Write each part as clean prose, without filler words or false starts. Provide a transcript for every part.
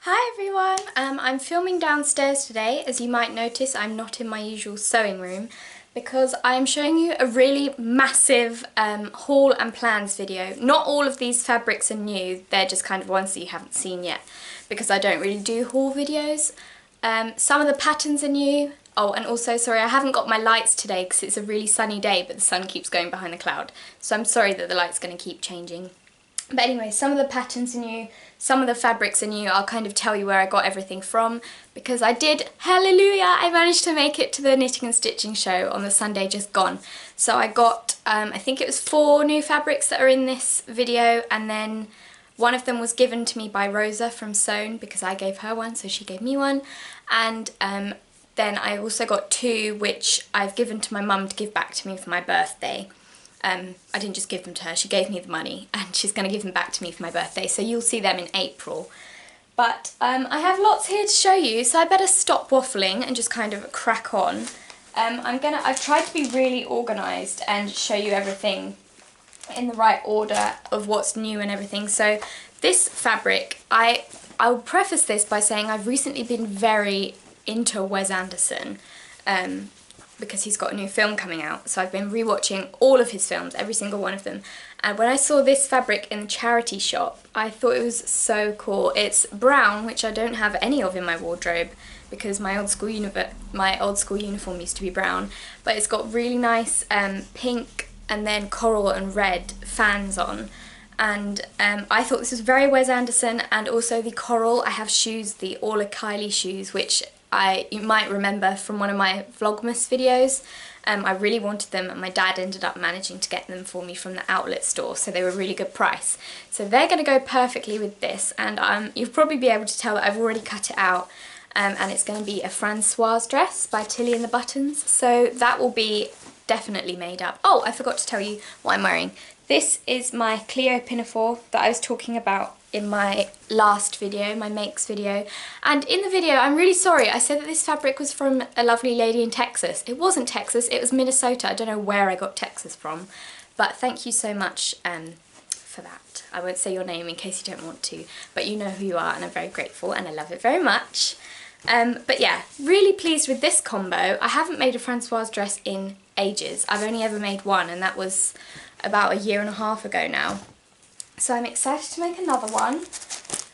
Hi everyone, I'm filming downstairs today. As you might notice, I'm not in my usual sewing room because I'm showing you a really massive haul and plans video. Not all of these fabrics are new, they're just kind of ones that you haven't seen yet because I don't really do haul videos. Some of the patterns are new. Oh, and also, sorry, I haven't got my lights today because it's a really sunny day, but the sun keeps going behind the cloud. So I'm sorry that the light's going to keep changing. But anyway, some of the patterns are new, some of the fabrics are new. I'll kind of tell you where I got everything from because I did, hallelujah, I managed to make it to the knitting and stitching show on the Sunday just gone. So I got, I think it was 4 new fabrics that are in this video, and then one of them was given to me by Rosa from Sewn because I gave her one, so she gave me one. And then I also got 2 which I've given to my mum to give back to me for my birthday. I didn't just give them to her, she gave me the money and she's going to give them back to me for my birthday, so you'll see them in April. But I have lots here to show you, so I better stop waffling and just kind of crack on. I've tried to be really organised and show you everything in the right order of what's new and everything. So this fabric, I'll preface this by saying I've recently been very into Wes Anderson. Because he's got a new film coming out, so I've been rewatching all of his films, every single one of them, and when I saw this fabric in the charity shop I thought it was so cool. It's brown, which I don't have any of in my wardrobe because my old school uniform used to be brown, but it's got really nice pink and then coral and red fans on, and I thought this was very Wes Anderson. And also the coral, I have shoes, the Orla Kylie shoes, which you might remember from one of my Vlogmas videos. I really wanted them and my dad ended up managing to get them for me from the outlet store, so they were a really good price. So they're going to go perfectly with this, and you'll probably be able to tell that I've already cut it out, and it's going to be a Francoise dress by Tilly and the Buttons, so that will be definitely made up. Oh, I forgot to tell you what I'm wearing. This is my Clio Pinafore that I was talking about in my last video, my makes video. And in the video, I'm really sorry, I said that this fabric was from a lovely lady in Texas. It wasn't Texas, it was Minnesota. I don't know where I got Texas from, but thank you so much for that. I won't say your name in case you don't want to, but you know who you are and I'm very grateful and I love it very much. But yeah, really pleased with this combo. I haven't made a Francoise dress in ages. I've only ever made one, and that was about 1.5 years ago now. So I'm excited to make another one.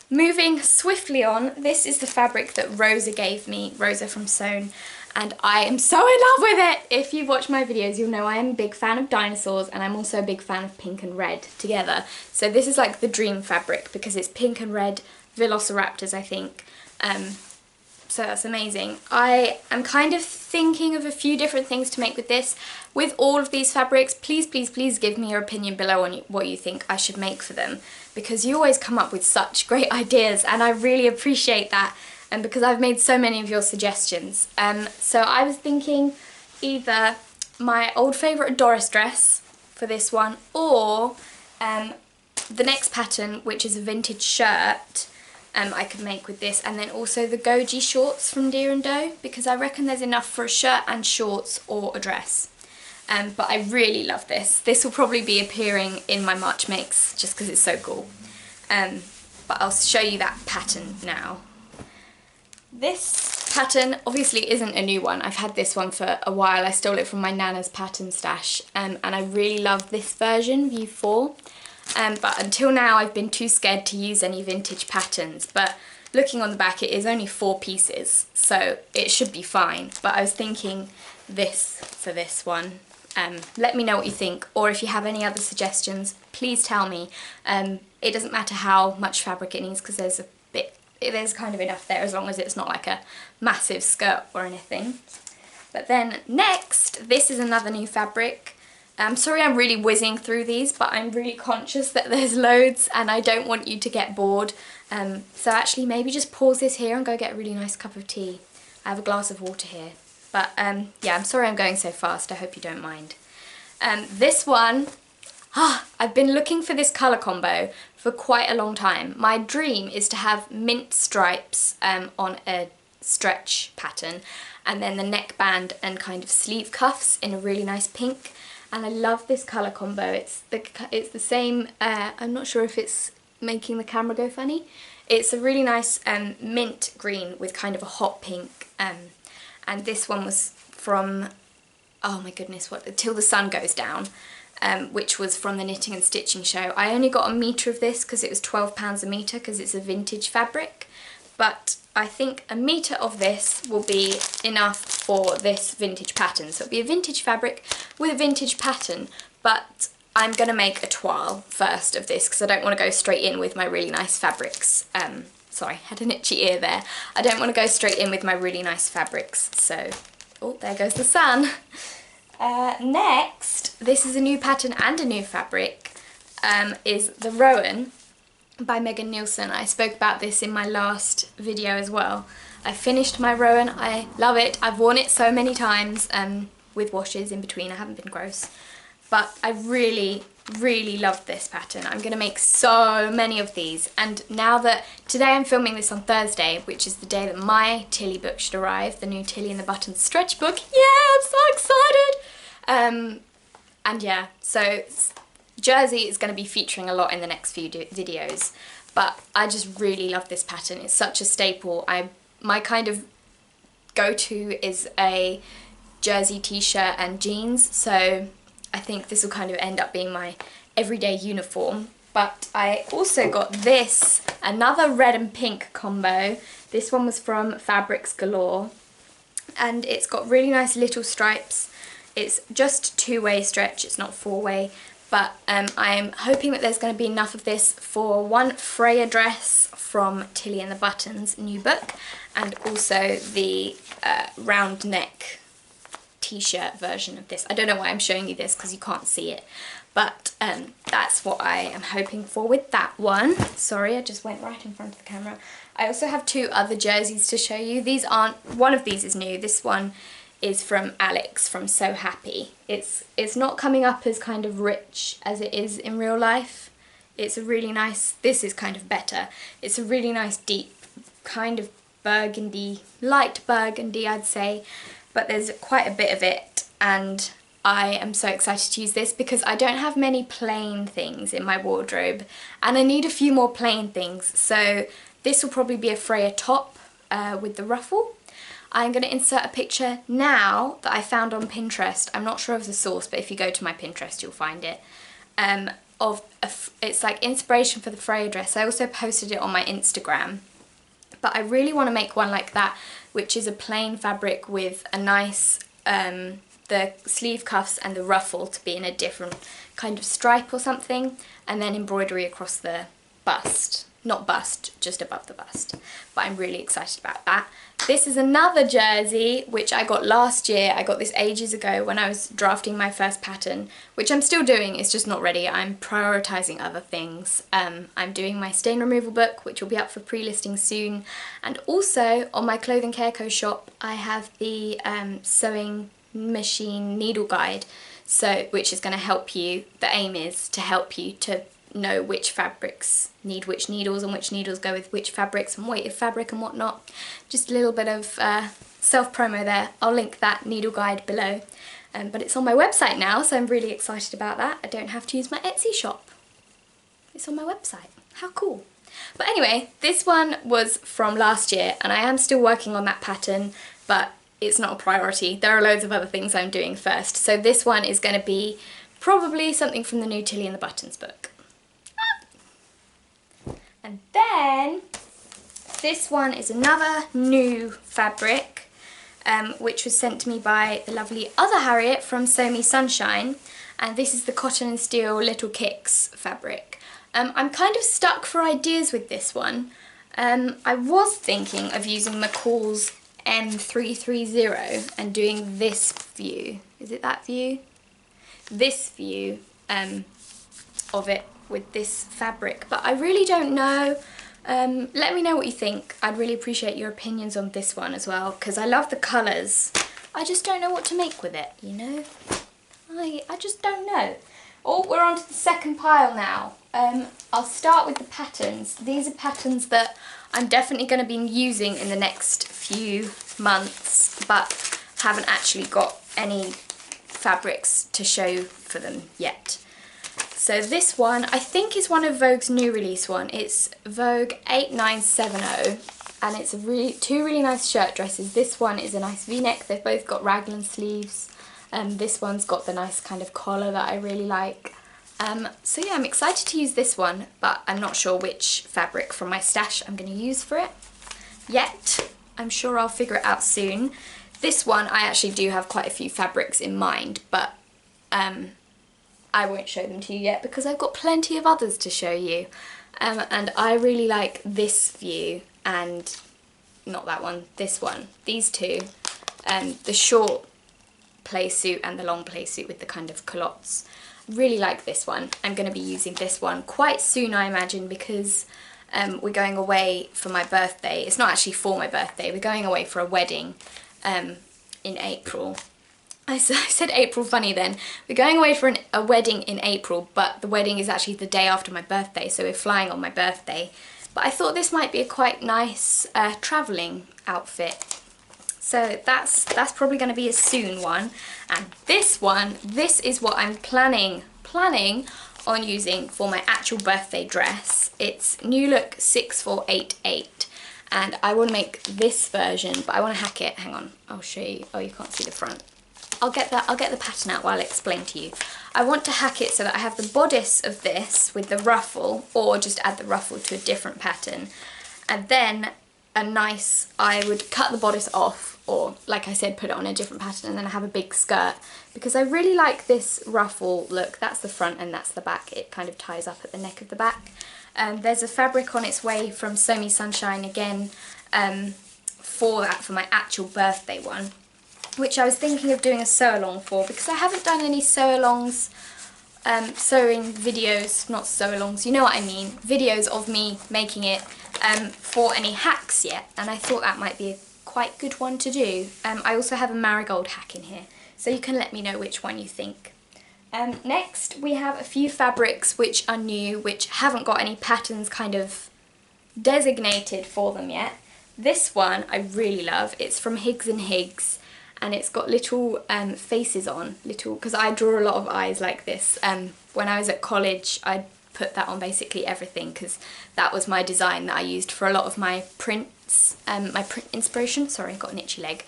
Moving swiftly on, this is the fabric that Rosa gave me, Rosa from Sewn, and I am so in love with it! If you've watched my videos, you'll know I am a big fan of dinosaurs, and I'm also a big fan of pink and red together. So this is like the dream fabric because it's pink and red velociraptors, I think. So that's amazing. I am kind of thinking of a few different things to make with this. With all of these fabrics, please, please, please give me your opinion below on what you think I should make for them, because you always come up with such great ideas and I really appreciate that, and because I've made so many of your suggestions. So I was thinking either my old favourite Doris dress for this one, or the next pattern, which is a vintage shirt. I could make with this, and then also the Goji shorts from Deer and Doe, because I reckon there's enough for a shirt and shorts or a dress. But I really love this. This will probably be appearing in my March makes just because it's so cool. But I'll show you that pattern now. This pattern obviously isn't a new one. I've had this one for a while. I stole it from my Nana's pattern stash, and I really love this version, View 4. But until now I've been too scared to use any vintage patterns, but looking on the back it is only 4 pieces, so it should be fine. But I was thinking this for this one. Let me know what you think, or if you have any other suggestions, please tell me. It doesn't matter how much fabric it needs because there's kind of enough there as long as it's not like a massive skirt or anything. But then next, this is another new fabric. I'm sorry I'm really whizzing through these, but I'm really conscious that there's loads and I don't want you to get bored. So actually maybe just pause this here and go get a really nice cup of tea. I have a glass of water here. But yeah, I'm sorry I'm going so fast, I hope you don't mind. This one, I've been looking for this colour combo for quite a long time. My dream is to have mint stripes on a stretch pattern, and then the neckband and kind of sleeve cuffs in a really nice pink. And I love this colour combo. It's the same, I'm not sure if it's making the camera go funny. It's a really nice mint green with kind of a hot pink, and this one was from, oh my goodness, what, Till the Sun Goes Down, which was from the Knitting and Stitching show. I only got a metre of this because it was £12 a metre because it's a vintage fabric, but I think a metre of this will be enough for this vintage pattern. So it'll be a vintage fabric with a vintage pattern, but I'm going to make a toile first of this because I don't want to go straight in with my really nice fabrics. Sorry, I had an itchy ear there. I don't want to go straight in with my really nice fabrics, so, oh, there goes the sun. Next, this is a new pattern and a new fabric, is the Rowan by Megan Nielsen. I spoke about this in my last video as well. I finished my Rowan, I love it, I've worn it so many times with washes in between, I haven't been gross. But I really, really love this pattern. I'm going to make so many of these, and now that today I'm filming this on Thursday, which is the day that my Tilly book should arrive, the new Tilly and the Buttons stretch book. Yeah, I'm so excited! And yeah, so jersey is going to be featuring a lot in the next few videos, but I just really love this pattern. It's such a staple. My kind of go-to is a jersey t-shirt and jeans, so I think this will kind of end up being my everyday uniform. But I also got this, another red and pink combo. This one was from Fabrics Galore, and it's got really nice little stripes. It's just two-way stretch, it's not four-way, but I'm hoping that there's going to be enough of this for one Freya dress from Tilly and the Buttons new book, and also the round neck t-shirt version of this. I don't know why I'm showing you this because you can't see it, but that's what I am hoping for with that one. Sorry, I just went right in front of the camera. I also have two other jerseys to show you. These aren't, one of these is new. This one is from Alex from So Happy. It's not coming up as kind of rich as it is in real life. It's a really nice, this is kind of better. It's a really nice deep kind of burgundy, light burgundy I'd say, but there's quite a bit of it, and I am so excited to use this because I don't have many plain things in my wardrobe and I need a few more plain things. So this will probably be a Freya top with the ruffle. I'm going to insert a picture now that I found on Pinterest. I'm not sure of the source, but if you go to my Pinterest you'll find it. It's like inspiration for the Freya dress. I also posted it on my Instagram. But I really want to make one like that, which is a plain fabric with a nice, the sleeve cuffs and the ruffle to be in a different kind of stripe or something, and then embroidery across the bust. Not bust, just above the bust. But I'm really excited about that. This is another jersey, which I got last year. I got this ages ago when I was drafting my first pattern, which I'm still doing, it's just not ready. I'm prioritising other things. I'm doing my stain removal book, which will be up for pre-listing soon. And also, on my Clothing Care Co shop, I have the sewing machine needle guide, so which is going to help you, the aim is to help you to know which fabrics need which needles and which needles go with which fabrics and weight of fabric and whatnot. Just a little bit of self-promo there. I'll link that needle guide below. But it's on my website now, so I'm really excited about that. I don't have to use my Etsy shop. It's on my website. How cool. But anyway, this one was from last year and I am still working on that pattern, but it's not a priority. There are loads of other things I'm doing first. So this one is going to be probably something from the new Tilly and the Buttons book. And then this one is another new fabric, which was sent to me by the lovely other Harriet from Sew Me Sunshine, and this is the Cotton and Steel Little Kicks fabric. I'm kind of stuck for ideas with this one. I was thinking of using McCall's M330 and doing this view. Is it that view? This view of it with this fabric, but I really don't know. Let me know what you think. I'd really appreciate your opinions on this one as well, because I love the colours. I just don't know what to make with it, you know? I just don't know. Oh, we're on to the second pile now. I'll start with the patterns. These are patterns that I'm definitely going to be using in the next few months, but haven't actually got any fabrics to show for them yet. So this one I think is one of Vogue's new release one. It's Vogue 8970 and it's two really nice shirt dresses. This one is a nice v-neck. They've both got raglan sleeves. This one's got the nice kind of collar that I really like. So yeah, I'm excited to use this one, but I'm not sure which fabric from my stash I'm going to use for it yet. I'm sure I'll figure it out soon. This one I actually do have quite a few fabrics in mind, but I won't show them to you yet because I've got plenty of others to show you. And I really like this view, and not that one, this one. These two, the short play suit and the long play suit with the kind of culottes. Really like this one. I'm going to be using this one quite soon, I imagine, because we're going away for my birthday. It's not actually for my birthday, we're going away for a wedding in April. I said April funny then. We're going away for a wedding in April, but the wedding is actually the day after my birthday, so we're flying on my birthday. But I thought this might be a quite nice travelling outfit. So that's probably going to be a soon one. And this is what I'm planning on using for my actual birthday dress. It's New Look 6488. And I want to make this version, but I want to hack it. Hang on, I'll show you. Oh, you can't see the front. I'll get the pattern out while I explain to you. I want to hack it so that I have the bodice of this with the ruffle, or just add the ruffle to a different pattern. And then I would cut the bodice off, or like I said, put it on a different pattern, and then I have a big skirt. Because I really like this ruffle look. That's the front and that's the back. It kind of ties up at the neck of the back. There's a fabric on its way from Sew Me Sunshine again for my actual birthday one, which I was thinking of doing a sew-along for, because I haven't done any sew-alongs, sewing videos, not sew-alongs, you know what I mean, videos of me making it for any hacks yet, and I thought that might be a quite good one to do. I also have a marigold hack in here, so you can let me know which one you think. Next we have a few fabrics which are new, which haven't got any patterns kind of designated for them yet. This one I really love. It's from Higgs and Higgs. And it's got little faces on, because I draw a lot of eyes like this. When I was at college, I put that on basically everything, because that was my design that I used for a lot of my prints, my print inspiration. Sorry, I got an itchy leg.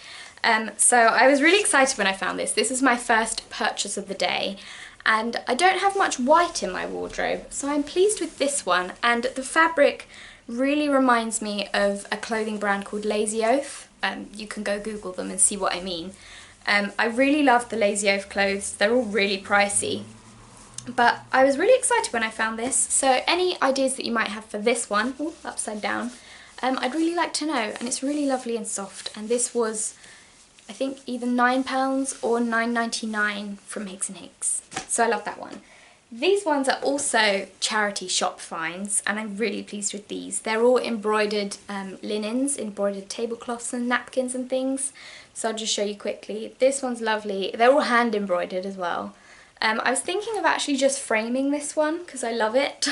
So I was really excited when I found this. This is my first purchase of the day, and I don't have much white in my wardrobe, so I'm pleased with this one. And the fabric really reminds me of a clothing brand called Lazy Oaf. You can go Google them and see what I mean. I really love the Lazy Oaf clothes. They're all really pricey. But I was really excited when I found this. So any ideas that you might have for this one, ooh, upside down, I'd really like to know. And it's really lovely and soft. And this was, I think, either £9 or £9.99 from Higgs and Higgs. So I love that one. These ones are also charity shop finds, and I'm really pleased with these. They're all embroidered linens, embroidered tablecloths and napkins and things. So I'll just show you quickly. This one's lovely. They're all hand embroidered as well. I was thinking of actually just framing this one because I love it,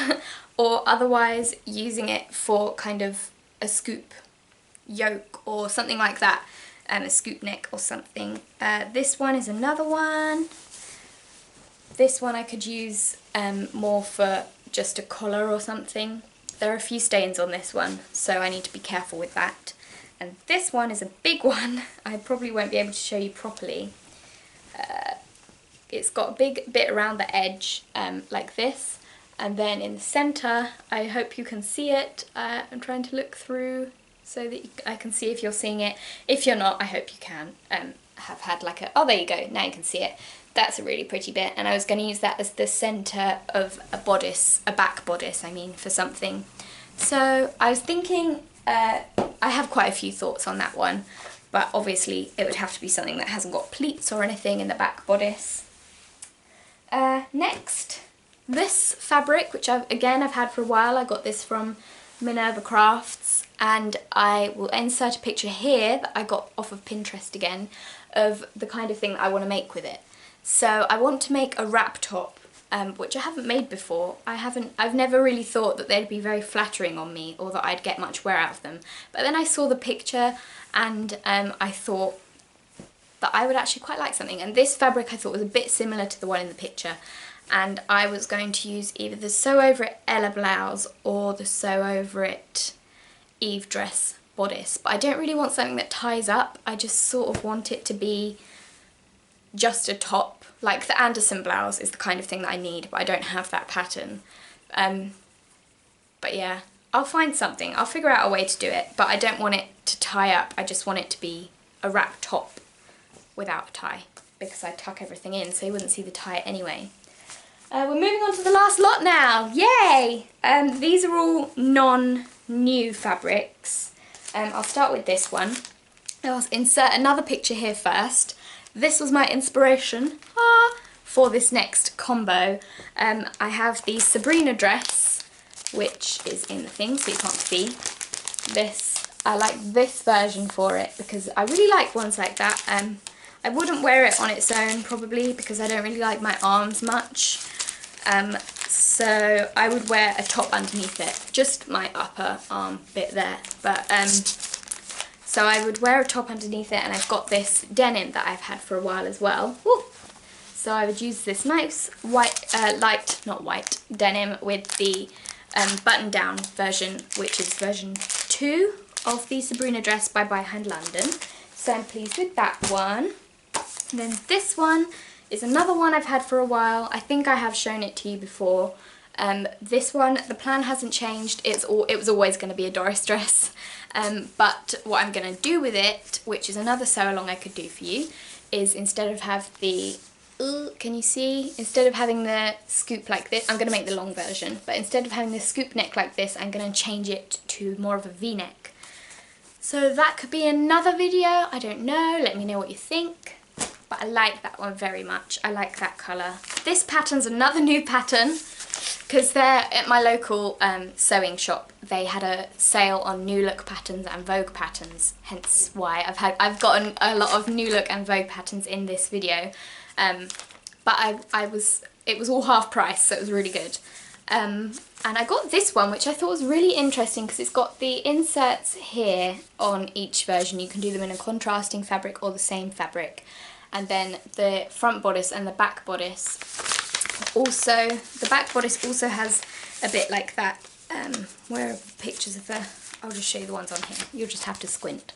or otherwise using it for kind of a scoop yoke or something like that, a scoop neck or something. This one is another one. This one I could use more for just a collar or something. There are a few stains on this one, so I need to be careful with that. And this one is a big one. I probably won't be able to show you properly. It's got a big bit around the edge like this, and then in the centre, I hope you can see it. I'm trying to look through so that I can see if you're seeing it. If you're not, I hope you can have had like a, oh there you go, now you can see it. That's a really pretty bit, and I was going to use that as the centre of a bodice, a back bodice I mean, for something. So I was thinking, I have quite a few thoughts on that one, but obviously it would have to be something that hasn't got pleats or anything in the back bodice. Next, this fabric, which I've had for a while. I got this from Minerva Crafts, and I will insert a picture here that I got off of Pinterest again of the kind of thing that I want to make with it. So I want to make a wrap top, which I haven't made before. I've never really thought that they'd be very flattering on me or that I'd get much wear out of them. But then I saw the picture and I thought that I would actually quite like something. And this fabric I thought was a bit similar to the one in the picture. and I was going to use either the Sew Over It Ella blouse or the Sew Over It Eve dress bodice, but I don't really want something that ties up. I just sort of want it to be just a top. Like the Anderson blouse is the kind of thing that I need, but I don't have that pattern. But yeah, I'll find something. I'll figure out a way to do it, but I don't want it to tie up. I just want it to be a wrap top without a tie, because I tuck everything in so you wouldn't see the tie anyway. We're moving on to the last lot now. Yay! These are all non-new fabrics. I'll start with this one. I'll insert another picture here first. This was my inspiration for this next combo. I have the Sabrina Dress, which is in the thing so you can't see. I like this version for it because I really like ones like that. I wouldn't wear it on its own probably because I don't really like my arms much. So I would wear a top underneath it, just my upper arm bit there. But so I would wear a top underneath it, and I've got this denim that I've had for a while as well. Woo! So I would use this nice white, not white, denim with the button-down version, which is version 2 of the Sabrina Dress by Hand London. So I'm pleased with that one. And then this one is another one I've had for a while. I think I have shown it to you before. This one, the plan hasn't changed. It was always going to be a Doris dress. But what I'm going to do with it, which is another sew along I could do for you, is instead of have the, can you see? Instead of having the scoop like this, I'm going to make the long version, but instead of having the scoop neck like this, I'm going to change it to more of a V-neck. So that could be another video, I don't know, let me know what you think. But I like that one very much. I like that colour. This pattern's another new pattern because they're at my local sewing shop. They had a sale on New Look patterns and Vogue patterns, hence why I've gotten a lot of New Look and Vogue patterns in this video. But it was all half price, so it was really good. And I got this one, which I thought was really interesting because it's got the inserts here on each version. You can do them in a contrasting fabric or the same fabric. And then the front bodice and the back bodice also, the back bodice also has a bit like that. Where are pictures of I'll just show you the ones on here. You'll just have to squint.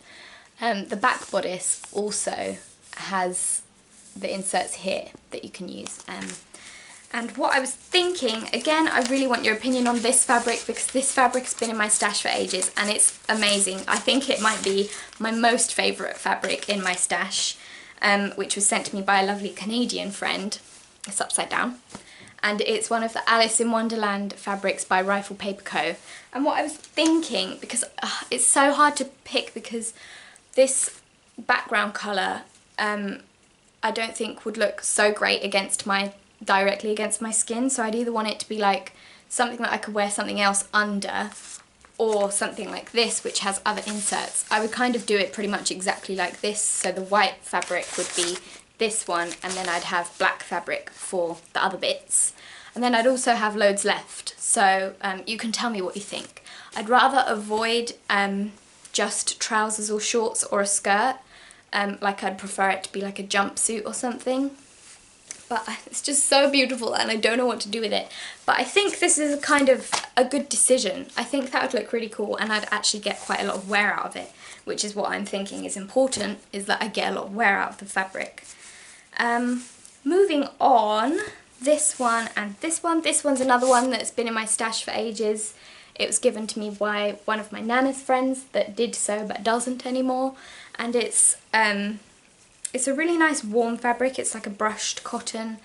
The back bodice also has the inserts here that you can use. And what I was thinking, again, I really want your opinion on this fabric because this fabric's been in my stash for ages and it's amazing. I think it might be my most favourite fabric in my stash. Which was sent to me by a lovely Canadian friend. It's upside down. And it's one of the Alice in Wonderland fabrics by Rifle Paper Co. And what I was thinking, because it's so hard to pick because this background colour I don't think would look so great directly against my skin, so I'd either want it to be like something that I could wear something else under, or something like this which has other inserts. I would kind of do it pretty much exactly like this, so the white fabric would be this one and then I'd have black fabric for the other bits. And then I'd also have loads left, so you can tell me what you think. I'd rather avoid just trousers or shorts or a skirt, like I'd prefer it to be like a jumpsuit or something. But it's just so beautiful and I don't know what to do with it. But I think this is kind of a good decision. I think that would look really cool and I'd actually get quite a lot of wear out of it, which is what I'm thinking is important, is that I get a lot of wear out of the fabric. Moving on, this one and this one. This one's another one that's been in my stash for ages. It was given to me by one of my Nana's friends that did sew but doesn't anymore. And it's a really nice warm fabric. It's like a brushed cotton,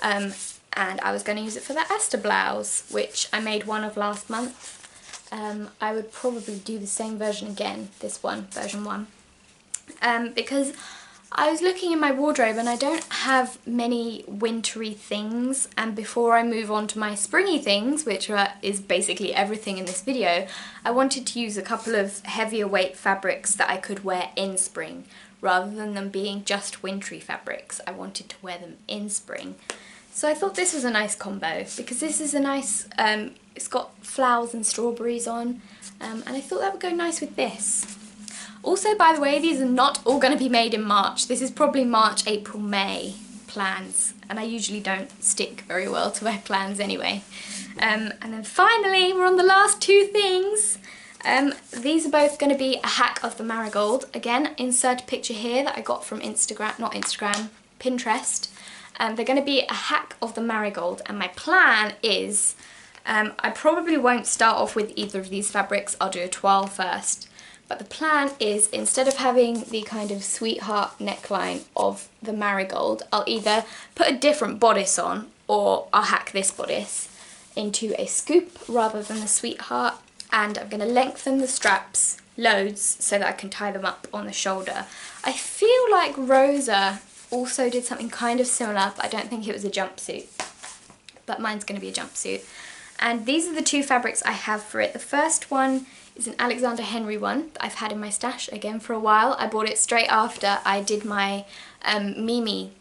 and I was going to use it for the Asta blouse, which I made one of last month. I would probably do the same version again, this one, version 1, because I was looking in my wardrobe and I don't have many wintry things, and before I move on to my springy things, which is basically everything in this video, I wanted to use a couple of heavier weight fabrics that I could wear in spring. Rather than them being just wintry fabrics, I wanted to wear them in spring. So I thought this was a nice combo, because this is a nice, it's got flowers and strawberries on, and I thought that would go nice with this. Also, by the way, these are not all going to be made in March. This is probably March, April, May plans, and I usually don't stick very well to wear plans anyway. And then finally, we're on the last two things. These are both going to be a hack of the marigold. Again, insert a picture here that I got from Pinterest. They're going to be a hack of the marigold, and my plan is, I probably won't start off with either of these fabrics. I'll do a toile first. But the plan is, instead of having the kind of sweetheart neckline of the marigold, I'll either put a different bodice on, or I'll hack this bodice into a scoop rather than the sweetheart. And I'm going to lengthen the straps loads so that I can tie them up on the shoulder. I feel like Rosa also did something kind of similar, but I don't think it was a jumpsuit. But mine's going to be a jumpsuit. And these are the two fabrics I have for it. The first one is an Alexander Henry one that I've had in my stash again for a while. I bought it straight after I did my Mimi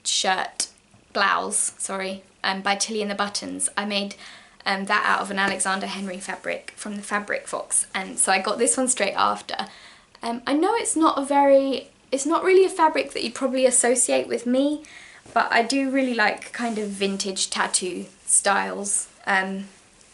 shirt, blouse, sorry, by Tilly and the Buttons. I made that out of an Alexander Henry fabric from the Fabric Fox, and so I got this one straight after. I know it's not really a fabric that you'd probably associate with me, but I do really like kind of vintage tattoo styles.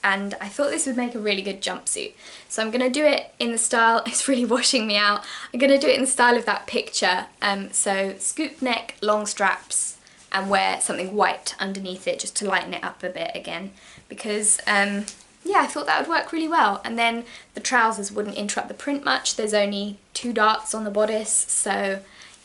And I thought this would make a really good jumpsuit. So I'm going to do it in the style, it's really washing me out, I'm going to do it in the style of that picture. So scoop neck, long straps, and wear something white underneath it just to lighten it up a bit again. Because, yeah, I thought that would work really well. And then the trousers wouldn't interrupt the print much. There's only 2 darts on the bodice. So,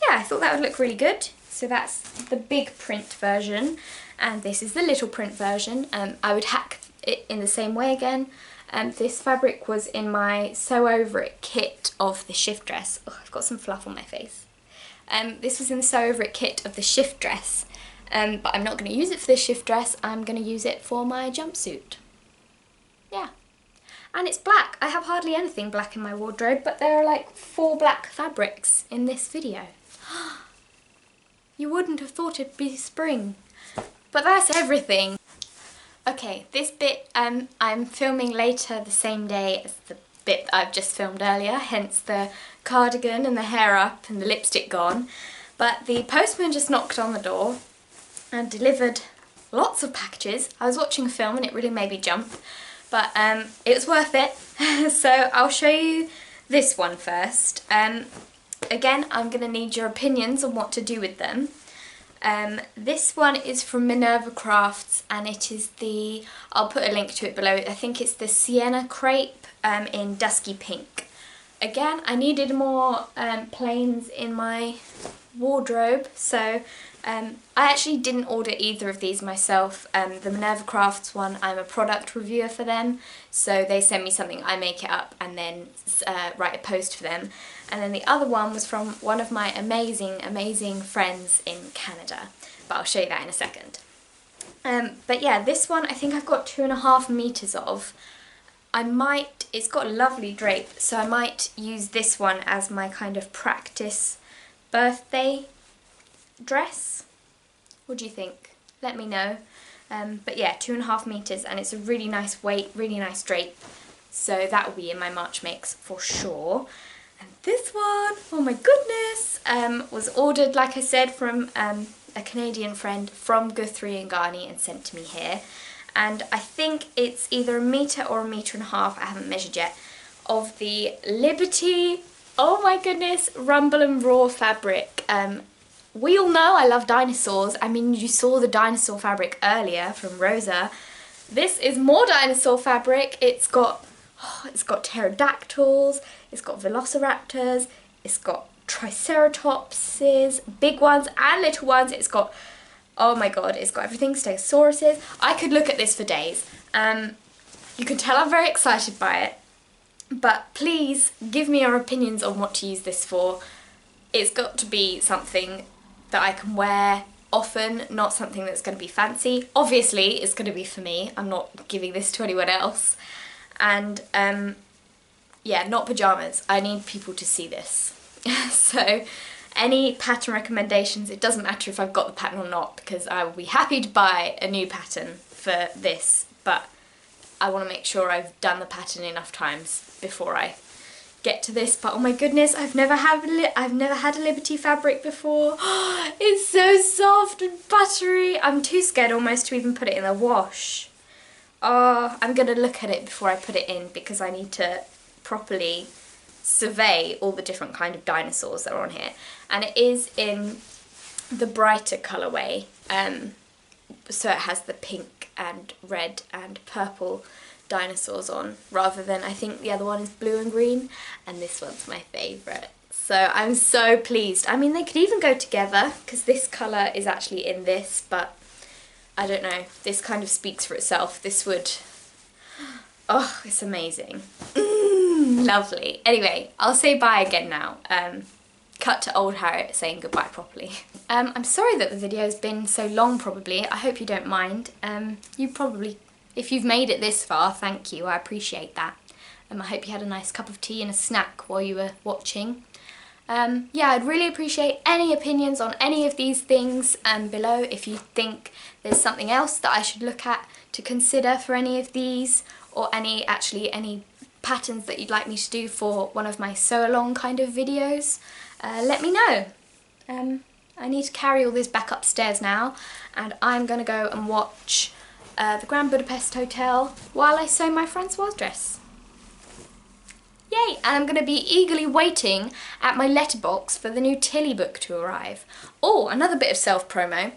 yeah, I thought that would look really good. So that's the big print version. And this is the little print version. I would hack it in the same way again. This fabric was in my Sew Over It kit of the shift dress. Oh, I've got some fluff on my face. This was in the Sew Over It kit of the shift dress. But I'm not going to use it for this shift dress, I'm going to use it for my jumpsuit. Yeah. And it's black. I have hardly anything black in my wardrobe, but there are like 4 black fabrics in this video. You wouldn't have thought it'd be spring. But that's everything. Okay, this bit I'm filming later the same day as the bit that I've just filmed earlier, hence the cardigan and the hair up and the lipstick gone. But the postman just knocked on the door and delivered lots of packages. I was watching a film and it really made me jump, but it was worth it. So I'll show you this one first. Again, I'm going to need your opinions on what to do with them. This one is from Minerva Crafts, and it is the, I'll put a link to it below, I think it's the Sienna Crepe in Dusky Pink. Again, I needed more plains in my wardrobe, so I actually didn't order either of these myself. The Minerva Crafts one, I'm a product reviewer for them, so they send me something, I make it up and then write a post for them. And then the other one was from one of my amazing friends in Canada, but I'll show you that in a second. But yeah, this one I think I've got 2.5 meters of. It's got a lovely drape, so I might use this one as my kind of practice birthday dress. What do you think? Let me know. But yeah, 2.5 meters, and it's a really nice weight, really nice drape. So that will be in my March mix for sure. And this one, oh my goodness, was ordered, like I said, from a Canadian friend from Guthrie and Garni and sent to me here. And I think it's either 1 meter or 1.5 meters, I haven't measured yet, of the Liberty, oh my goodness, Rumble and Raw fabric. We all know I love dinosaurs. I mean, you saw the dinosaur fabric earlier from Rosa. This is more dinosaur fabric. It's got pterodactyls, it's got velociraptors, it's got triceratopses, big ones and little ones. It's got, oh my god, it's got everything, stegosauruses. I could look at this for days. You can tell I'm very excited by it, but please give me your opinions on what to use this for. It's got to be something that I can wear often, not something that's going to be fancy. Obviously it's going to be for me, I'm not giving this to anyone else. And yeah, not pyjamas. I need people to see this. So any pattern recommendations, it doesn't matter if I've got the pattern or not, because I will be happy to buy a new pattern for this, but I want to make sure I've done the pattern enough times before I get to this, but oh my goodness, I've never had a Liberty fabric before. It's so soft and buttery. I'm too scared almost to even put it in the wash. Oh, I'm gonna look at it before I put it in because I need to properly survey all the different kind of dinosaurs that are on here. And it is in the brighter colourway, so it has the pink and red and purple dinosaurs on, rather than, I think the other one is blue and green, and this one's my favourite. So I'm so pleased. I mean, they could even go together because this colour is actually in this, but I don't know, this kind of speaks for itself. This would, oh, it's amazing. Lovely. Anyway, I'll say bye again now. Cut to old Harriet saying goodbye properly. I'm sorry that the video's been so long probably. I hope you don't mind. You probably, if you've made it this far, thank you, I appreciate that. I hope you had a nice cup of tea and a snack while you were watching. Yeah, I'd really appreciate any opinions on any of these things below. If you think there's something else that I should look at to consider for any of these, or any patterns that you'd like me to do for one of my sew along kind of videos, let me know. I need to carry all this back upstairs now, and I'm going to go and watch the Grand Budapest Hotel while I sew my Francoise dress. Yay! And I'm going to be eagerly waiting at my letterbox for the new Tilly book to arrive. Oh, another bit of self-promo,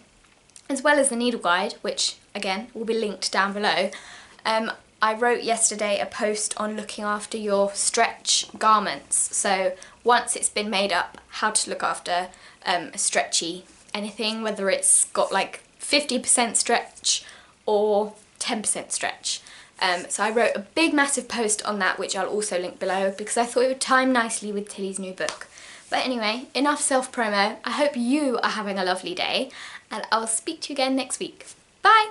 as well as the needle guide, which again will be linked down below. I wrote yesterday a post on looking after your stretch garments. So once it's been made up, how to look after a stretchy anything, whether it's got like 50% stretch or 10% stretch. So I wrote a big massive post on that, which I'll also link below, because I thought it would time nicely with Tilly's new book. But anyway, enough self-promo. I hope you are having a lovely day, and I'll speak to you again next week. Bye!